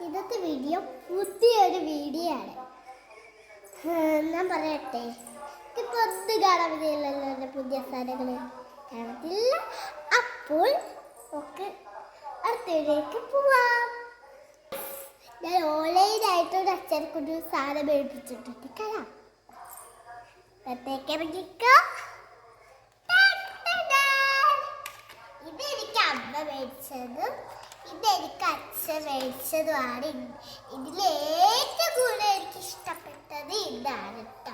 ഇന്നത്തെ വീഡിയോ പുതിയൊരു വീഡിയോ ആണ്. ഞാൻ പറയട്ടെ, ഇപ്പൊ ഒന്നും കാണാൻ പറ്റില്ലല്ലോ എൻ്റെ പുതിയ സാധനങ്ങൾ കാണത്തില്ല. അപ്പോൾ ഒക്കെ അടുത്ത വീഡിയോക്ക് പോവാം. ഞാൻ ഓൺലൈനായിട്ട് ഒരു അച്ഛനെക്കൊണ്ട് സാധനം മേടിപ്പിച്ചിട്ടുണ്ട്. കാണാം. ഇറങ്ങിക്കോ. ഇതെനിക്ക് അമ്മ മേടിച്ചതും ഇതെനിക്ക് അച്ഛൻ മേടിച്ചതുമാണ്. ഇതിലേറ്റവും കൂടുതൽ എനിക്ക് ഇഷ്ടപ്പെട്ടത് ഇതാണ് കേട്ടോ.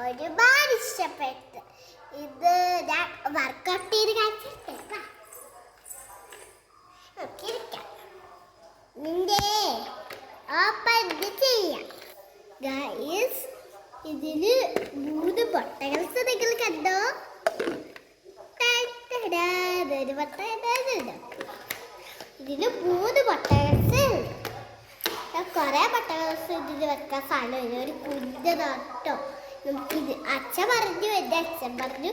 ഒരുപാട് ഇഷ്ടപ്പെട്ടു. ഇത് ഞാൻ വർക്കൗട്ട് ചെയ്ത് കാണിച്ചിട്ട് നിന്റെ ഓപ്പൺ ചെയ്യാം ഗൈസ്. ഇതില് 3 ബട്ടൺസ് നിങ്ങൾ കണ്ടോ? ഇതിന് 3 ബട്ടൺസ്. കുറെ ബട്ടൺസ് ഇതിന് വെക്കാൻ സ്ഥലമില്ല. ഒരു കുഞ്ഞതാട്ടോ. നമുക്കിത് അച്ഛൻ പറഞ്ഞു, എൻ്റെ അച്ഛൻ പറഞ്ഞു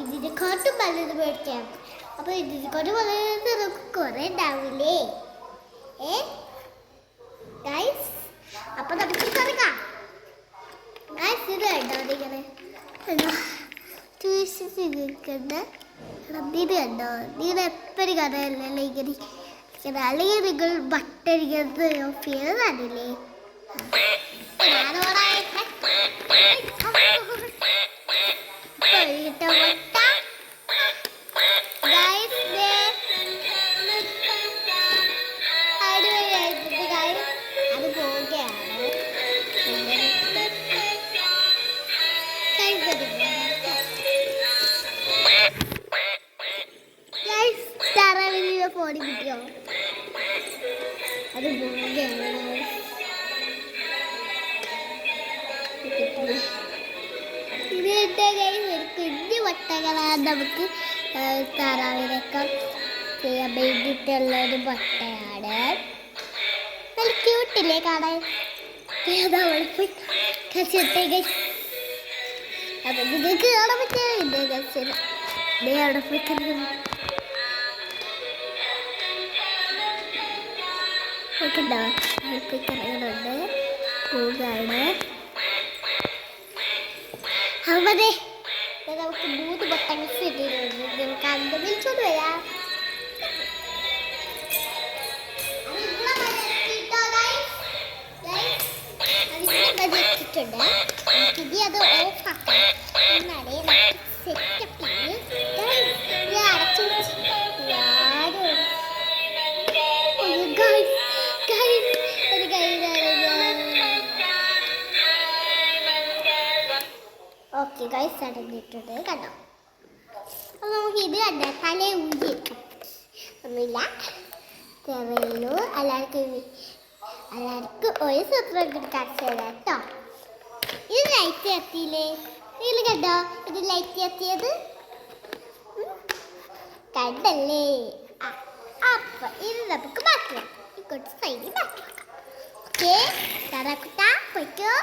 ഇതിനെക്കാട്ടും നല്ലത് മേടിക്കാം. അപ്പൊ ഇതിനെക്കാട്ടും നല്ലത് നമുക്ക് കുറെ ഉണ്ടാവില്ലേ ഗൈസ്? അപ്പൊ നമുക്ക് തുടങ്ങാം. ഗൈസ് ഇത് കണ്ടോ? നിങ്ങനെ ട്യൂഷൻക്കണ്ട ഇത് കണ്ടോ? നിങ്ങൾ എപ്പോഴും കഥയല്ലേ ഇങ്ങനെ അല്ലെങ്കിൽ നിങ്ങൾ ബട്ടണിക്കുന്നത് ഓഫ് ചെയ്തതാണില്ലേ? അത് പോവുകയാണ്. ഫോണി കിട്ടിയോ? അത് പോവുകയാണ്. ഒരു കുഞ്ഞു വട്ടകളാണ് നമുക്ക് താറാവിനൊക്കെ ചെയ്യാൻ വേണ്ടിയിട്ടുള്ളൊരു വട്ടയാണ്. നല്ല ക്യൂട്ടില്ലേ കാണാൻ? അവിടെ പോയി കച്ചിട്ടേ. അപ്പൊ നിങ്ങൾക്ക് കാണാൻ പറ്റില്ല കച്ചിന്. അവിടെ പോയി കണ്ടു ഇറങ്ങുന്നുണ്ട്. പോകാണ്. അവിടെ നമുക്ക് 3 ബട്ടൺസ് ഇട്ടിട്ടുണ്ട്. നമുക്ക് അന്ത വിളിച്ചോണ്ട് വരാം. വെച്ചിട്ടുണ്ട്. നമുക്കിത് അത് ഓഫ് ആക്കാം. എന്നാലേ സെറ്റപ്പ് അടച്ചു ഓക്കെ ഗൈസ് അടങ്ങിയിട്ടുണ്ട് കണ്ടോ? അപ്പോൾ നമുക്ക് ഇത് കണ്ട തലേ ഊരി ഒന്നുമില്ല. തെറയിലോ എല്ലാവർക്കും ഒരു സൂത്രം കാണിച്ചു തരാം കേട്ടോ. ഇത് ലൈറ്റ് കത്തിയില്ലേ? നിങ്ങൾ കണ്ടോ? ഇത് ലൈറ്റ് കത്തിയത് കണ്ടല്ലേ? അപ്പൊ ഇത് നമുക്ക് മാറ്റി വെക്കാം. ഇങ്ങോട്ട് സൈഡിൽ മാറ്റി വെക്കാം. ഓക്കെ തറക്കുട്ട പോയിക്കോ.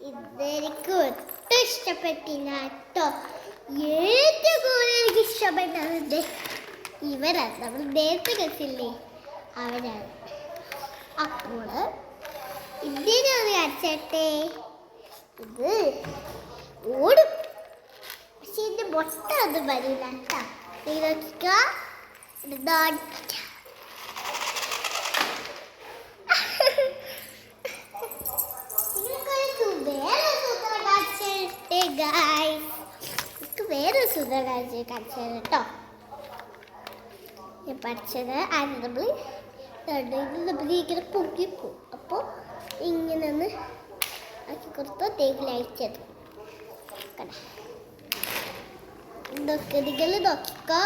ഇതെനിക്ക് ഒട്ടും ഇഷ്ടപ്പെട്ടില്ല കേട്ടോ. ഏറ്റവും കൂടുതൽ എനിക്ക് ഇഷ്ടപ്പെട്ടത് ഇവരാണ്. നമ്മൾ നേരത്തെ കസില്ലേ അവരാണ്. അപ്പോൾ ഇതിനൊന്ന് കാണിച്ചട്ടെ. ഇത് ഓടും, പക്ഷെ ഇതിന്റെ മുട്ട ഒന്നും വരില്ല കേട്ടോ. വേറെ സൂത്രം കാണിച്ചു കേട്ടോ. ഞാൻ പഠിച്ചത് അത് നമ്മൾ ഇങ്ങനെ പൊങ്ങിപ്പോവും. അപ്പോൾ ഇങ്ങനെ ഒന്ന് ആക്കി കൊടുത്തോ തേക്കിലയച്ചത് ഇതൊക്കെ നിങ്ങൾ നോക്കിക്കോ.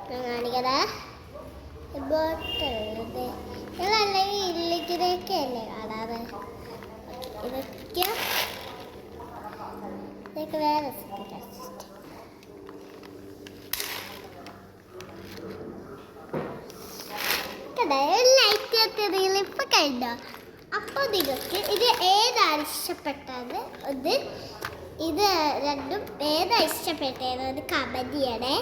കാണിക്കടാ ബോട്ടുള്ളത്. അല്ലെങ്കിൽ ഇല്ലെങ്കിലൊക്കെ അല്ലേ കാണാറ്. ഇതൊക്കെ വേറെ ലൈറ്റ് എത്തിയതിൽ ഇപ്പൊ കഴിഞ്ഞോ? അപ്പോൾ നിങ്ങൾക്ക് ഇത് ഏതാണ് ഇഷ്ടപ്പെട്ടത്? ഇത് ഇത് രണ്ടും ഏതാ ഇഷ്ടപ്പെട്ടത് കമന്റ് ചെയ്യണേ.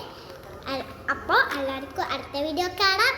അപ്പോൾ എല്ലാവർക്കും അടുത്ത വീഡിയോ കാണാം.